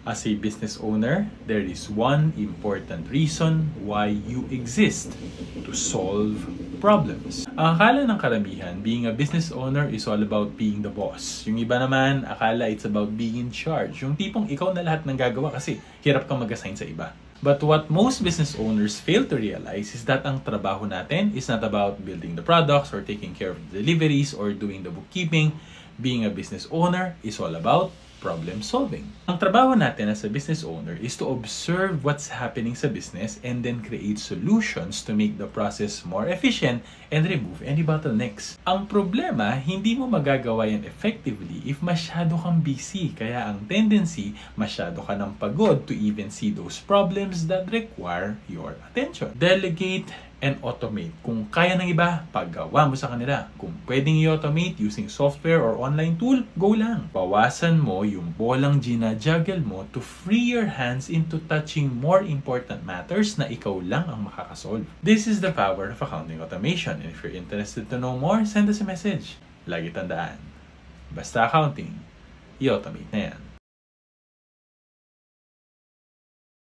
As a business owner, there is one important reason why you exist: to solve problems. Ang akala ng karamihan, being a business owner is all about being the boss. Yung iba naman, akala it's about being in charge. Yung tipong ikaw na lahat ng gagawa kasi hirap kang mag-assign sa iba. But what most business owners fail to realize is that ang trabaho natin is not about building the products or taking care of the deliveries or doing the bookkeeping. Being a business owner is all about problem solving. Ang trabaho natin as a business owner is to observe what's happening sa business and then create solutions to make the process more efficient and remove any bottlenecks. Ang problema, hindi mo magagawa yan effectively if masyado kang busy. Kaya ang tendency, masyado ka ng pagod to even see those problems that require your attention. Delegate and automate. Kung kaya ng iba, paggawa mo sa kanila. Kung pwedeng i-automate using software or online tool, go lang. Bawasan mo yung bolang ginajuggle mo to free your hands into touching more important matters na ikaw lang ang makakasolve. This is the power of accounting automation. And if you're interested to know more, send us a message. Lagi tandaan, basta accounting, i-automate na yan.